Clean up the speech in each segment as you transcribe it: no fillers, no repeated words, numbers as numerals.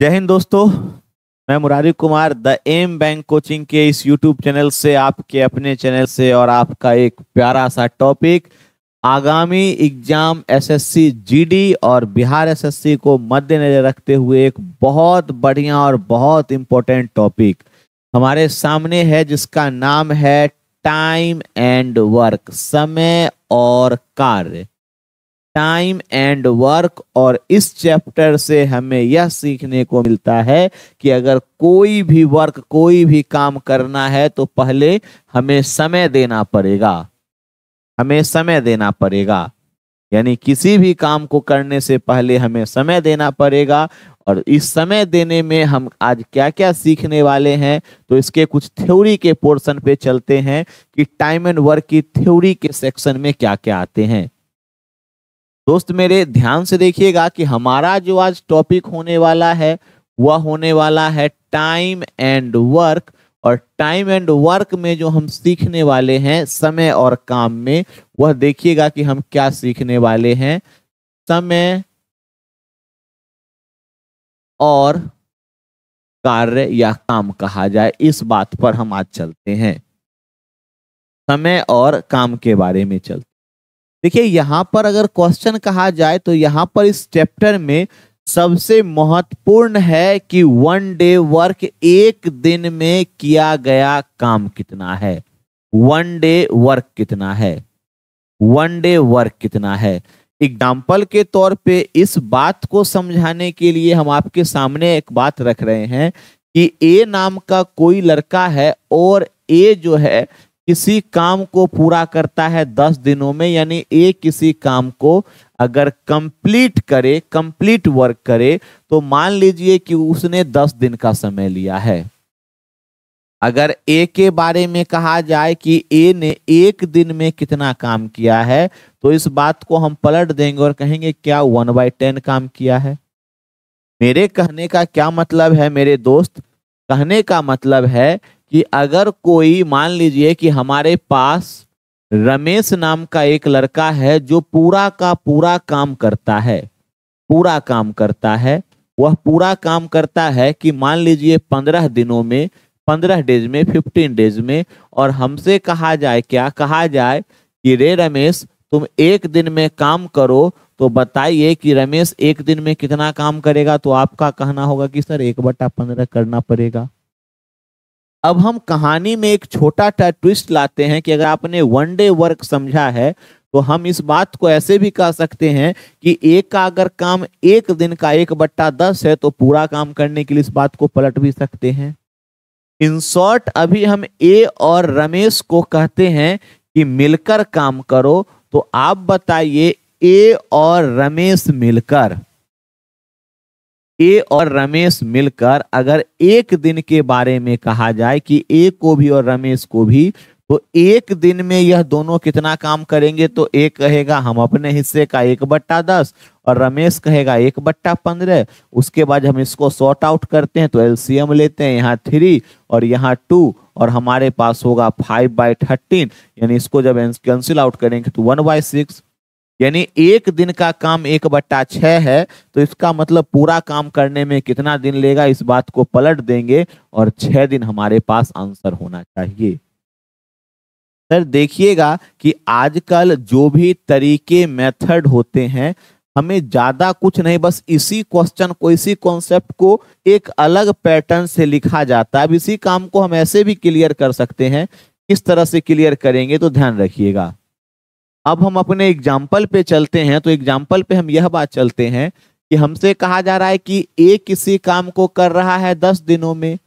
जय हिंद दोस्तों। मैं Murari Kumar the M bank coaching के इस यूट्यूब चैनल से आपके अपने चैनल से और आपका एक प्यारा सा टॉपिक आगामी एग्जाम एसएससी जीडी और बिहार एसएससी को मद्देनजर रखते हुए एक बहुत बढ़िया और बहुत इम्पोर्टेंट टॉपिक हमारे सामने है, जिसका नाम है टाइम एंड वर्क, समय और कार्य। Time and work. और इस चैप्टर से हमें यह सीखने को मिलता है कि अगर कोई भी वर्क, कोई भी काम करना है तो पहले हमें समय देना पड़ेगा। हमें समय देना पड़ेगा, यानी किसी भी काम को करने से पहले हमें समय देना पड़ेगा। और इस समय देने में हम आज क्या क्या सीखने वाले हैं, तो इसके कुछ थ्योरी के पोर्शन पे चलते हैं कि टाइम एंड वर्क की थ्योरी के सेक्शन में क्या क्या आते हैं। दोस्त मेरे ध्यान से देखिएगा कि हमारा जो आज टॉपिक होने वाला है वह होने वाला है टाइम एंड वर्क। और टाइम एंड वर्क में जो हम सीखने वाले हैं समय और काम में, वह देखिएगा कि हम क्या सीखने वाले हैं। समय और कार्य या काम कहा जाए, इस बात पर हम आज चलते हैं। समय और काम के बारे में चलते। देखिए यहां पर अगर क्वेश्चन कहा जाए तो यहां पर इस चैप्टर में सबसे महत्वपूर्ण है कि वन डे वर्क, एक दिन में किया गया काम कितना है। वन डे वर्क कितना है, वन डे वर्क कितना है। एग्जाम्पल के तौर पे इस बात को समझाने के लिए हम आपके सामने एक बात रख रहे हैं कि ए नाम का कोई लड़का है और ए जो है किसी काम को पूरा करता है 10 दिनों में। यानी ए किसी काम को अगर कंप्लीट करे, कंप्लीट वर्क करे, तो मान लीजिए कि उसने 10 दिन का समय लिया है। अगर ए के बारे में कहा जाए कि ए ने एक दिन में कितना काम किया है, तो इस बात को हम पलट देंगे और कहेंगे क्या 1/10 काम किया है। मेरे कहने का क्या मतलब है मेरे दोस्त? कहने का मतलब है कि अगर कोई, मान लीजिए कि हमारे पास रमेश नाम का एक लड़का है जो पूरा का पूरा काम करता है, पूरा काम करता है। वह पूरा काम करता है कि मान लीजिए 15 दिनों में, 15 डेज में, 15 डेज में। और हमसे कहा जाए, क्या कहा जाए कि रे रमेश तुम एक दिन में काम करो, तो बताइए कि रमेश एक दिन में कितना काम करेगा। तो आपका कहना होगा कि सर 1/15 करना पड़ेगा। अब हम कहानी में एक छोटा सा ट्विस्ट लाते हैं कि अगर आपने वन डे वर्क समझा है तो हम इस बात को ऐसे भी कह सकते हैं कि एक का अगर काम एक दिन का 1/10 है तो पूरा काम करने के लिए इस बात को पलट भी सकते हैं। इन शॉर्ट अभी हम ए और रमेश को कहते हैं कि मिलकर काम करो। तो आप बताइए ए और रमेश मिलकर, ए और रमेश मिलकर अगर एक दिन के बारे में कहा जाए कि ए को भी और रमेश को भी, तो एक दिन में यह दोनों कितना काम करेंगे। तो ए कहेगा हम अपने हिस्से का 1/10 और रमेश कहेगा 1/15। उसके बाद हम इसको सॉर्ट आउट करते हैं तो एलसीएम लेते हैं, यहाँ 3 और यहाँ 2 और हमारे पास होगा 5/13। यानी इसको जब कैंसिल आउट करेंगे तो 1/6। यानी एक दिन का काम 1/6 है। तो इसका मतलब पूरा काम करने में कितना दिन लेगा, इस बात को पलट देंगे और 6 दिन हमारे पास आंसर होना चाहिए। सर देखिएगा कि आजकल जो भी तरीके मेथड होते हैं, हमें ज्यादा कुछ नहीं, बस इसी क्वेश्चन को, इसी कॉन्सेप्ट को एक अलग पैटर्न से लिखा जाता है। अब इसी काम को हम ऐसे भी क्लियर कर सकते हैं। किस तरह से क्लियर करेंगे तो ध्यान रखिएगा। अब हम अपने एग्जाम्पल पे चलते हैं। तो एग्जाम्पल पे हम यह बात चलते हैं कि हमसे कहा जा रहा है कि ए किसी काम को कर रहा है 10 दिनों में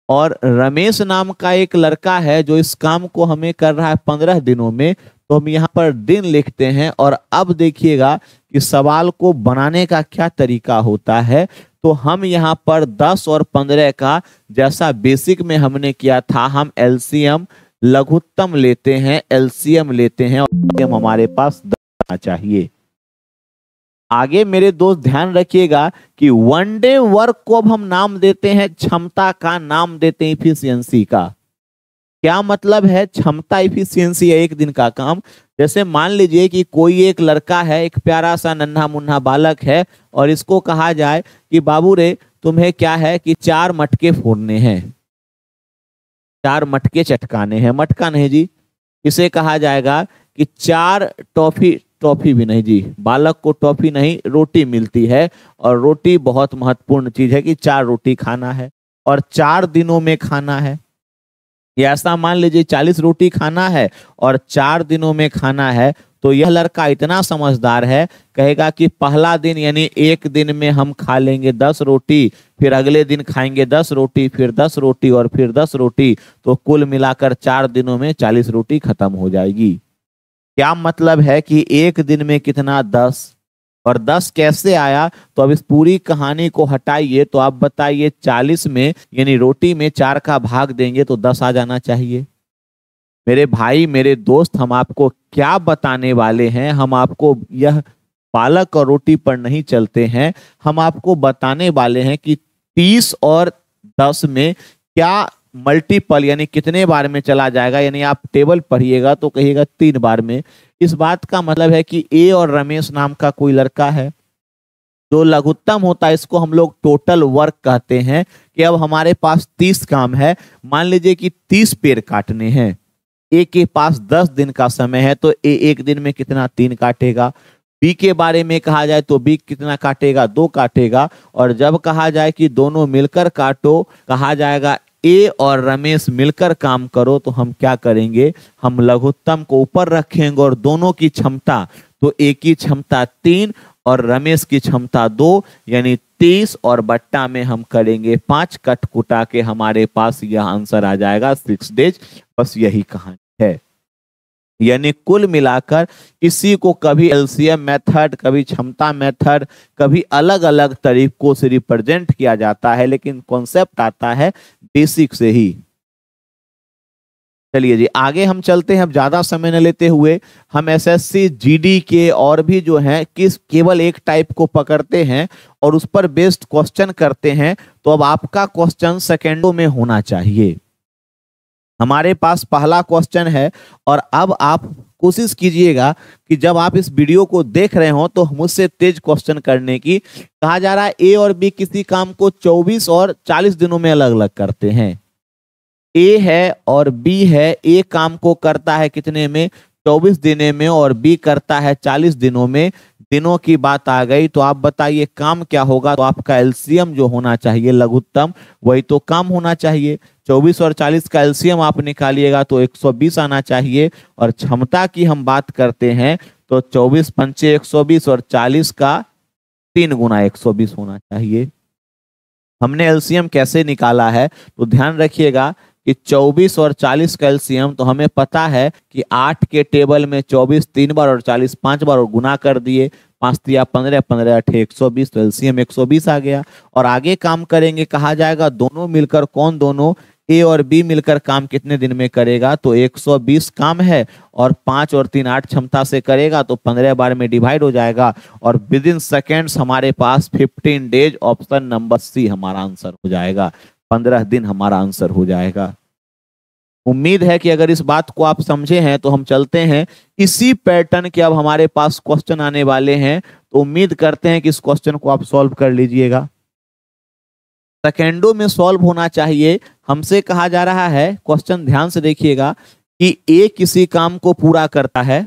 और रमेश नाम का एक लड़का है जो इस काम को हमें कर रहा है 15 दिनों में। तो हम यहाँ पर दिन लिखते हैं। और अब देखिएगा कि सवाल को बनाने का क्या तरीका होता है। तो हम यहाँ पर 10 और 15 का जैसा बेसिक में हमने किया था, हम एलसीएम लघुत्तम लेते हैं, एलसीएम लेते हैं और एलसीएम हमारे पास 10 आना चाहिए। आगे मेरे दोस्त ध्यान रखिएगा कि वन डे वर्क को अब हम नाम देते हैं क्षमता का, नाम देते हैं इफिशियंसी का। क्या मतलब है? क्षमता इफिशियंसी है एक दिन का काम। जैसे मान लीजिए कि कोई एक लड़का है, एक प्यारा सा नन्हा मुन्ना बालक है, और इसको कहा जाए कि बाबू रे तुम्हें क्या है कि 4 मटके फोड़ने हैं, 4 मटके चटकाने हैं। मटका नहीं जी, इसे कहा जाएगा कि 4 टॉफी, टॉफी भी नहीं जी, बालक को टॉफी नहीं रोटी मिलती है, और रोटी बहुत महत्वपूर्ण चीज है कि 4 रोटी खाना है और 4 दिनों में खाना है। या ऐसा मान लीजिए 40 रोटी खाना है और 4 दिनों में खाना है, तो यह लड़का इतना समझदार है, कहेगा कि पहला दिन यानी एक दिन में हम खा लेंगे 10 रोटी, फिर अगले दिन खाएंगे 10 रोटी, फिर 10 रोटी और फिर 10 रोटी, तो कुल मिलाकर 4 दिनों में 40 रोटी खत्म हो जाएगी। क्या मतलब है कि एक दिन में कितना? 10। और 10 कैसे आया? तो अब इस पूरी कहानी को हटाइए, तो आप बताइए 40 में यानी रोटी में 4 का भाग देंगे तो 10 आ जाना चाहिए। मेरे भाई, मेरे दोस्त, हम आपको क्या बताने वाले हैं? हम आपको यह पालक और रोटी पर नहीं चलते हैं, हम आपको बताने वाले हैं कि 30 और 10 में क्या मल्टीपल यानी कितने बार में चला जाएगा। यानी आप टेबल पढ़िएगा तो कहिएगा 3 बार में। इस बात का मतलब है कि ए और रमेश नाम का कोई लड़का है, जो लघुत्तम होता है, इसको हम लोग टोटल वर्क कहते हैं, कि अब हमारे पास 30 काम है। मान लीजिए कि 30 पेड़ काटने हैं, ए के पास 10 दिन का समय है, तो ए एक दिन में कितना? 3 काटेगा। बी के बारे में कहा जाए तो बी कितना काटेगा? 2 काटेगा। और जब कहा जाए कि दोनों मिलकर काटो, कहा जाएगा ए और रमेश मिलकर काम करो, तो हम क्या करेंगे? हम लघुत्तम को ऊपर रखेंगे और दोनों की क्षमता, तो ए की क्षमता 3 और रमेश की क्षमता 2, यानी 30 और बट्टा में हम करेंगे 5, कट कुटा के हमारे पास यह आंसर आ जाएगा 6 डेज। बस यही कहानी है। यानी कुल मिलाकर इसी को कभी एलसीएम मेथड, कभी क्षमता मेथड, कभी अलग अलग तरीकों से रिप्रेजेंट किया जाता है, लेकिन कॉन्सेप्ट आता है बेसिक से ही। चलिए जी आगे हम चलते हैं। अब ज्यादा समय न लेते हुए हम एसएससी जीडी के और भी जो है किस केवल एक टाइप को पकड़ते हैं और उस पर बेस्ड क्वेश्चन करते हैं। तो अब आपका क्वेश्चन सेकेंडों में होना चाहिए। हमारे पास पहला क्वेश्चन है, और अब आप कोशिश कीजिएगा कि जब आप इस वीडियो को देख रहे हो तो मुझसे तेज क्वेश्चन करने की। कहा जा रहा है ए और बी किसी काम को 24 और 40 दिनों में अलग अलग करते हैं। ए है और बी है, ए काम को करता है कितने में? 24 दिनों में, और बी करता है 40 दिनों में। दिनों की बात आ गई तो आप बताइए काम क्या होगा? तो आपका एलसीएम जो होना चाहिए लघुत्तम, वही तो काम होना चाहिए। 24 और 40 का एलसीएम आप निकालिएगा तो 120 आना चाहिए। और क्षमता की हम बात करते हैं तो 24 पंचे 120 और 40 का 3 गुना 120 होना चाहिए। हमने एलसीएम कैसे निकाला है तो ध्यान रखिएगा कि 24 और 40 का एलसीएम, तो हमें पता है कि 8 के टेबल में 24 3 बार और 40 5 बार, और गुना कर दिए। 5 दिया 15, 15 8 120, तो एलसीएम 120 आ गया। और आगे काम करेंगे, कहा जाएगा दोनों मिलकर, कौन दोनों? ए और बी मिलकर काम कितने दिन में करेगा? तो 120 काम है, और 5 और 3 8 क्षमता से करेगा तो 15 बार में डिवाइड हो जाएगा, और विद इन सेकेंड्स हमारे पास 15 डेज। ऑप्शन नंबर सी हमारा आंसर हो जाएगा। 15 दिन हमारा आंसर हो जाएगा। उम्मीद है कि अगर इस बात को आप समझे हैं तो हम चलते हैं इसी पैटर्न के। अब हमारे पास क्वेश्चन आने वाले हैं, तो उम्मीद करते हैं कि इस क्वेश्चन को आप सॉल्व कर लीजिएगा। सेकेंडों में सॉल्व होना चाहिए। हमसे कहा जा रहा है, क्वेश्चन ध्यान से देखिएगा, कि ए किसी काम को पूरा करता है।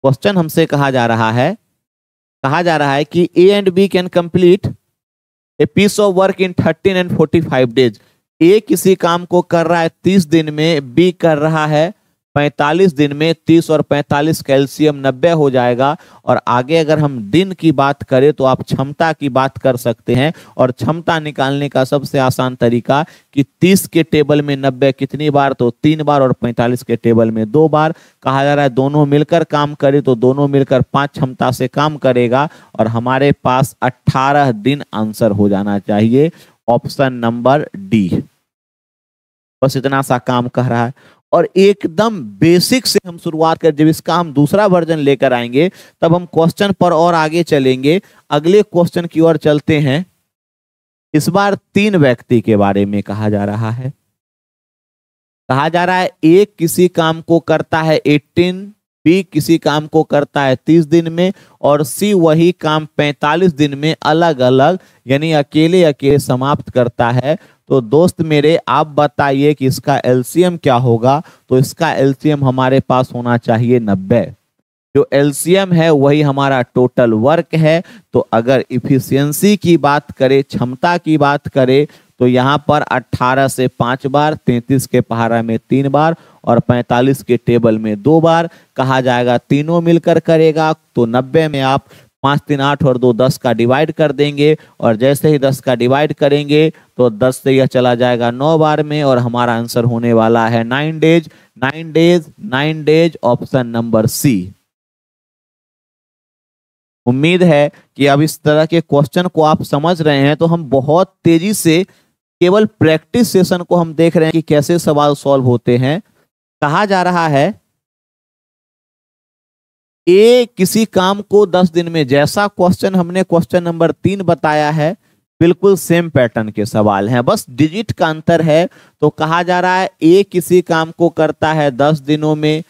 क्वेश्चन हमसे कहा जा रहा है कि A and B can complete a piece of work in 13 and 45 days. ए किसी काम को कर रहा है 30 दिन में, बी कर रहा है 45 दिन में। 30 और 45 कैल्शियम 90 हो जाएगा। और आगे अगर हम दिन की बात करें तो आप क्षमता की बात कर सकते हैं। और क्षमता निकालने का सबसे आसान तरीका कि 30 के टेबल में 90 कितनी बार? तो 3 बार, और 45 के टेबल में 2 बार। कहा जा रहा है दोनों मिलकर काम करे तो दोनों मिलकर 5 क्षमता से काम करेगा, और हमारे पास 18 दिन आंसर हो जाना चाहिए। Option number D. बस इतना सा काम कह रहा है। और एकदम बेसिक से हम शुरुआत कर, जब इसका हम दूसरा वर्जन लेकर आएंगे तब हम क्वेश्चन पर और आगे चलेंगे। अगले क्वेश्चन की ओर चलते हैं। इस बार 3 व्यक्ति के बारे में कहा जा रहा है। कहा जा रहा है ए किसी काम को करता है 18, बी किसी काम को करता है 30 दिन में और सी वही काम 45 दिन में अलग अलग यानी अकेले अकेले समाप्त करता है। तो दोस्त मेरे आप बताइए कि इसका एलसीएम क्या होगा। तो इसका एलसीएम हमारे पास होना चाहिए 90। जो एलसीएम है वही हमारा टोटल वर्क है। तो अगर इफिशियंसी की बात करें, क्षमता की बात करें, तो यहाँ पर 18 से 5 बार, 33 के पहाड़ा में 3 बार और 45 के टेबल में 2 बार कहा जाएगा, तीनों मिलकर करेगा। तो 90 में आप 5 3 8 और 2 10 का डिवाइड कर देंगे और जैसे ही 10 का डिवाइड करेंगे तो 10 से यह चला जाएगा 9 बार में और हमारा आंसर होने वाला है 9 days. 9 days, 9 days, option number C. उम्मीद है कि अब इस तरह के क्वेश्चन को आप समझ रहे हैं। तो हम बहुत तेजी से केवल प्रैक्टिस सेशन को हम देख रहे हैं कि कैसे सवाल सॉल्व होते हैं। कहा जा रहा है ए किसी काम को 10 दिन में, जैसा क्वेश्चन हमने क्वेश्चन नंबर 3 बताया है बिल्कुल सेम पैटर्न के सवाल हैं, बस डिजिट का अंतर है। तो कहा जा रहा है ए किसी काम को करता है 10 दिनों में,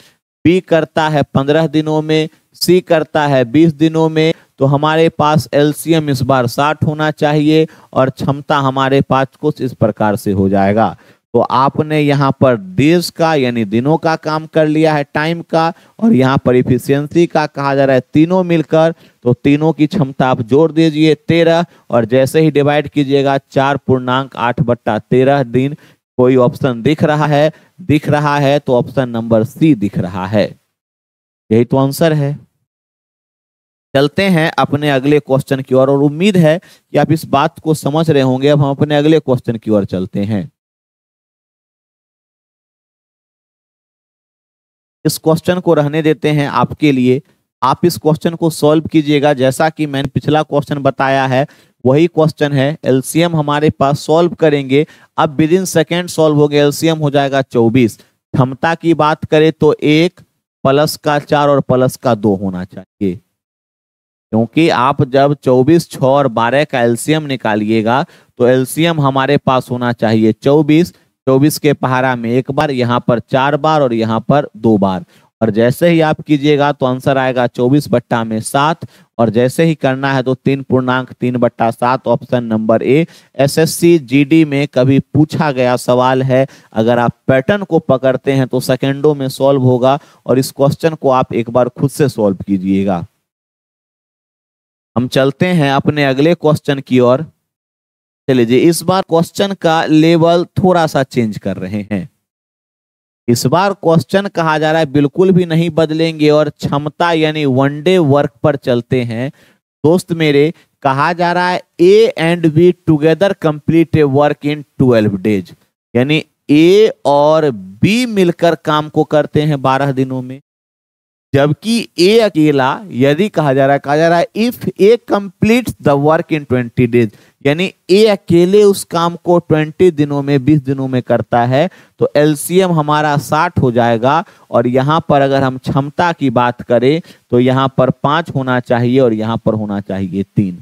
बी करता है 15 दिनों में, सी करता है 20 दिनों में। तो हमारे पास एलसीएम इस बार 60 होना चाहिए और क्षमता हमारे पास कुछ इस प्रकार से हो जाएगा। तो आपने यहाँ पर डेज का यानी दिनों का काम कर लिया है, टाइम का, और यहाँ पर इफिशियंसी का कहा जा रहा है, तीनों मिलकर। तो तीनों की क्षमता आप जोड़ दीजिए 13 और जैसे ही डिवाइड कीजिएगा 4.8/13 दिन। कोई ऑप्शन दिख रहा है तो ऑप्शन नंबर सी दिख रहा है। यही तो आंसर है। चलते हैं अपने अगले क्वेश्चन की ओर और उम्मीद है कि आप इस बात को समझ रहे होंगे। अब हम अपने अगले क्वेश्चन की ओर चलते हैं। इस क्वेश्चन को रहने देते हैं आपके लिए। आप इस क्वेश्चन को सॉल्व कीजिएगा। जैसा कि मैंने पिछला क्वेश्चन बताया है वही क्वेश्चन है। एलसीएम हमारे पास सॉल्व करेंगे, अब विद इन सेकेंड सॉल्व हो गया। एलसीएम हो जाएगा 24। क्षमता की बात करें तो 1 प्लस का 4 और प्लस का 2 होना चाहिए, क्योंकि आप जब 24, 6 और 12 का एलसीएम निकालिएगा तो एलसीएम हमारे पास होना चाहिए 24। 24 के पहाड़ा में 1 बार, यहाँ पर 4 बार और यहाँ पर 2 बार। और जैसे ही आप कीजिएगा तो आंसर आएगा 24/7 और जैसे ही करना है तो 3.3/7 option number A. SSC GD में कभी पूछा गया सवाल है। अगर आप पैटर्न को पकड़ते हैं तो सेकेंडों में सॉल्व होगा और इस क्वेश्चन को आप एक बार खुद से सॉल्व कीजिएगा। हम चलते हैं अपने अगले क्वेश्चन की ओर। चलिए जी, इस बार क्वेश्चन का लेवल थोड़ा सा चेंज कर रहे हैं। इस बार क्वेश्चन कहा जा रहा है बिल्कुल भी नहीं बदलेंगे और क्षमता यानी वन डे वर्क पर चलते हैं। दोस्त मेरे, कहा जा रहा है ए and be together complete A work in 12 days, यानी ए और बी मिलकर काम को करते हैं 12 दिनों में, जबकि ए अकेला, यदि कहा जा रहा है if A complete the work in 20 days, यानी ए अकेले उस काम को 20 दिनों में, 20 दिनों में करता है, तो एलसीएम हमारा 60 हो जाएगा। और यहां पर अगर हम क्षमता की बात करें तो यहां पर 5 होना चाहिए और यहां पर होना चाहिए 3।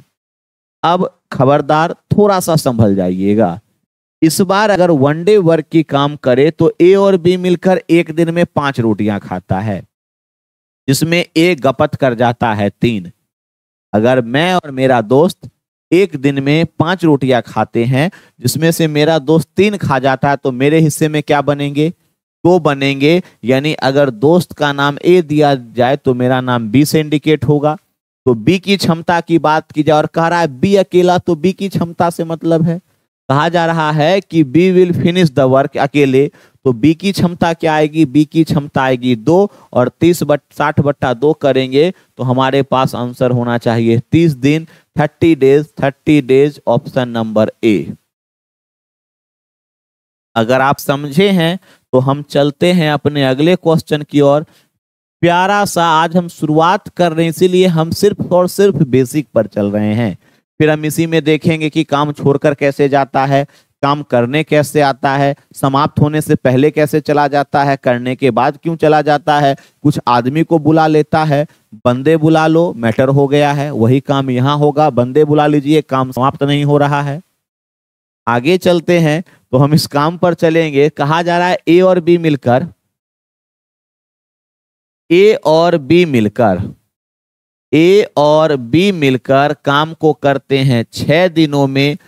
अब खबरदार थोड़ा सा संभल जाइएगा। इस बार अगर वन डे वर्क की काम करे तो ए और बी मिलकर एक दिन में 5 रोटियां खाता है, जिसमें ए गपत कर जाता है 3। अगर मैं और मेरा दोस्त एक दिन में 5 रोटियां खाते हैं, जिसमें से मेरा दोस्त 3 खा जाता है, तो मेरे हिस्से में क्या बनेंगे? 2 बनेंगे। यानी अगर दोस्त का नाम ए दिया जाए तो मेरा नाम बी से इंडिकेट होगा। तो बी की क्षमता की बात की जाए और कह रहा है बी अकेला, तो बी की क्षमता से मतलब है, कहा जा रहा है कि we will finish the work अकेले, तो बी की क्षमता क्या आएगी? बी की क्षमता आएगी 2 और 60/2 करेंगे तो हमारे पास आंसर होना चाहिए 30 दिन, 30 days. 30 days option number A. अगर आप समझे हैं तो हम चलते हैं अपने अगले क्वेश्चन की ओर। प्यारा सा आज हम शुरुआत कर रहे हैं, इसीलिए हम सिर्फ और सिर्फ बेसिक पर चल रहे हैं। फिर हम इसी में देखेंगे कि काम छोड़कर कैसे जाता है, काम करने कैसे आता है, समाप्त होने से पहले कैसे चला जाता है, करने के बाद क्यों चला जाता है, कुछ आदमी को बुला लेता है, बंदे बुला लो, मैटर हो गया है, वही काम यहाँ होगा, बंदे बुला लीजिए, काम समाप्त नहीं हो रहा है। आगे चलते हैं तो हम इस काम पर चलेंगे। कहा जा रहा है ए और बी मिलकर ए और बी मिलकर काम को करते हैं 6 दिनों में,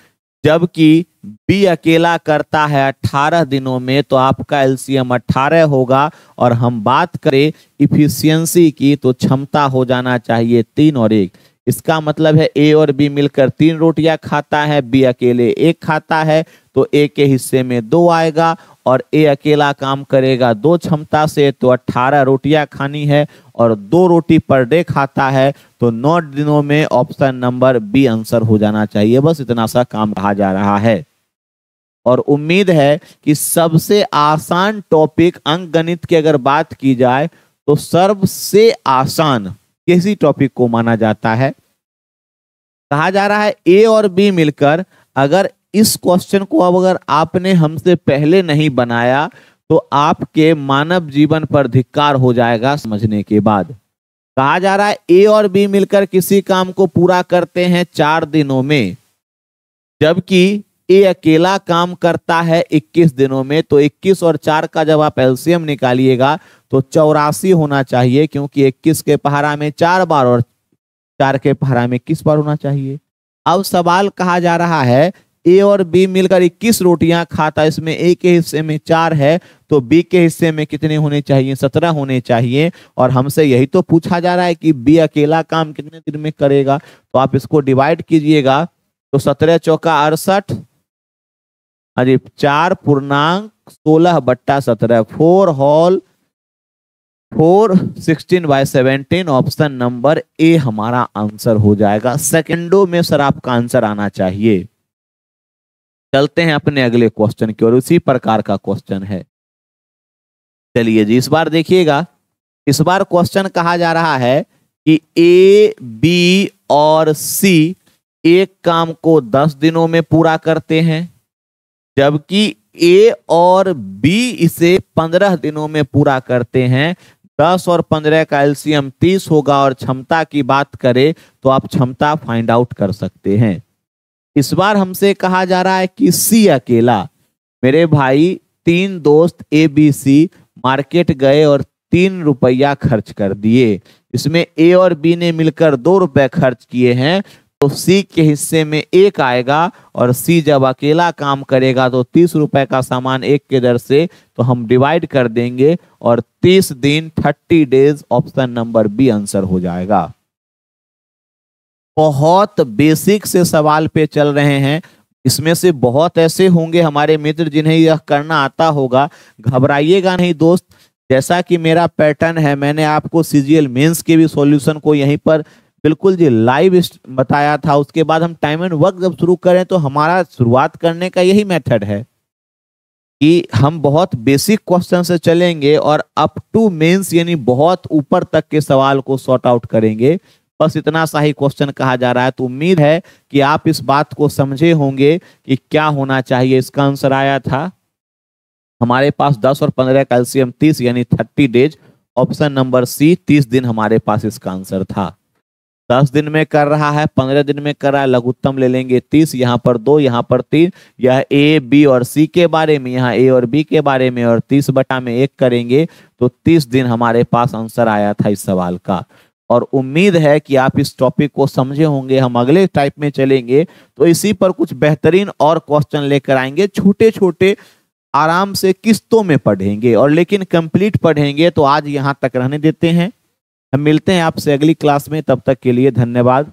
जबकि बी अकेला करता है 18 दिनों में। तो आपका एलसीएम 18 होगा। और हम बात करें इफिशियंसी की तो क्षमता हो जाना चाहिए 3 और 1। इसका मतलब है ए और बी मिलकर 3 रोटियां खाता है, बी अकेले 1 खाता है, तो ए के हिस्से में 2 आएगा। और ए अकेला काम करेगा 2 क्षमता से, तो 18 रोटियां खानी है और 2 रोटी पर डे खाता है, तो 9 दिनों में ऑप्शन नंबर बी आंसर हो जाना चाहिए। बस इतना सा काम कहा जा रहा है। और उम्मीद है कि सबसे आसान टॉपिक अंकगणित की अगर बात की जाए तो सबसे आसान किसी टॉपिक को माना जाता है। कहा जा रहा है ए और बी मिलकर, अगर इस क्वेश्चन को अब अगर आपने हमसे पहले नहीं बनाया तो आपके मानव जीवन पर धिक्कार हो जाएगा समझने के बाद। कहा जा रहा है ए और बी मिलकर किसी काम को पूरा करते हैं 4 दिनों में, जबकि ए अकेला काम करता है 21 दिनों में। तो 21 और 4 का जब आप एलसीएम निकालिएगा तो 84 होना चाहिए, क्योंकि 21 के पहाड़ा में 4 बार और 4 के पहाड़ा में किस बार होना चाहिए। अब सवाल कहा जा रहा है ए और बी मिलकर 21 रोटियां खाता, इसमें ए के हिस्से में 4 है, तो बी के हिस्से में कितने होने चाहिए, 17 होने चाहिए। और हमसे यही तो पूछा जा रहा है कि बी अकेला काम कितने दिन में करेगा। तो आप इसको डिवाइड कीजिएगा तो 17 चौका 68, अरे 4.16/17, 4/16/17। ऑप्शन नंबर ए हमारा आंसर हो जाएगा। सेकंडों में सर आपका आंसर आना चाहिए। चलते हैं अपने अगले क्वेश्चन की ओर। उसी प्रकार का क्वेश्चन है। चलिए जी, इस बार देखिएगा। इस बार क्वेश्चन कहा जा रहा है कि ए, बी और सी एक काम को 10 दिनों में पूरा करते हैं, जबकि ए और बी इसे 15 दिनों में पूरा करते हैं। 10 और 15 का एलसीएम 30 होगा। और क्षमता की बात करें तो आप क्षमता फाइंड आउट कर सकते हैं। इस बार हमसे कहा जा रहा है कि सी अकेला, मेरे भाई 3 दोस्त ए बी सी मार्केट गए और 3 रुपया खर्च कर दिए। इसमें ए और बी ने मिलकर 2 रुपए खर्च किए हैं, तो सी के हिस्से में 1 आएगा। और सी जब अकेला काम करेगा तो 30 रुपए का सामान 1 के दर से तो हम डिवाइड कर देंगे और 30 दिन 30 days, option number B answer हो जाएगा। बहुत बेसिक से सवाल पे चल रहे हैं। इसमें से बहुत ऐसे होंगे हमारे मित्र जिन्हें यह करना आता होगा। घबराइएगा नहीं दोस्त, जैसा कि मेरा पैटर्न है, मैंने आपको सीजीएल मेंस के भी सॉल्यूशन को यहीं पर बिल्कुल जी लाइव बताया था। उसके बाद हम टाइम एंड वर्क जब शुरू करें तो हमारा शुरुआत करने का यही मेथड है कि हम बहुत बेसिक क्वेश्चन से चलेंगे और अप टू मेंस यानी बहुत ऊपर तक के सवाल को सॉर्ट आउट करेंगे। बस इतना सा ही क्वेश्चन कहा जा रहा है। तो उम्मीद है कि आप इस बात को समझे होंगे कि क्या होना चाहिए। इसका आंसर आया था हमारे पास 10 और 15 का एलसीएम 30 यानी 30 डेज, ऑप्शन नंबर सी 30 दिन हमारे पास इसका आंसर था। 10 दिन में कर रहा है, 15 दिन में कर रहा है, लघुत्तम ले लेंगे 30, यहाँ पर 2, यहाँ पर 3। यह ए बी और सी के बारे में, यहाँ ए और बी के बारे में, और 30/1 करेंगे तो 30 दिन हमारे पास आंसर आया था इस सवाल का। और उम्मीद है कि आप इस टॉपिक को समझे होंगे। हम अगले टाइप में चलेंगे तो इसी पर कुछ बेहतरीन और क्वेश्चन लेकर आएंगे। छोटे छोटे आराम से किस्तों में पढ़ेंगे और लेकिन कंप्लीट पढ़ेंगे। तो आज यहाँ तक रहने देते हैं। हम मिलते हैं आपसे अगली क्लास में, तब तक के लिए धन्यवाद।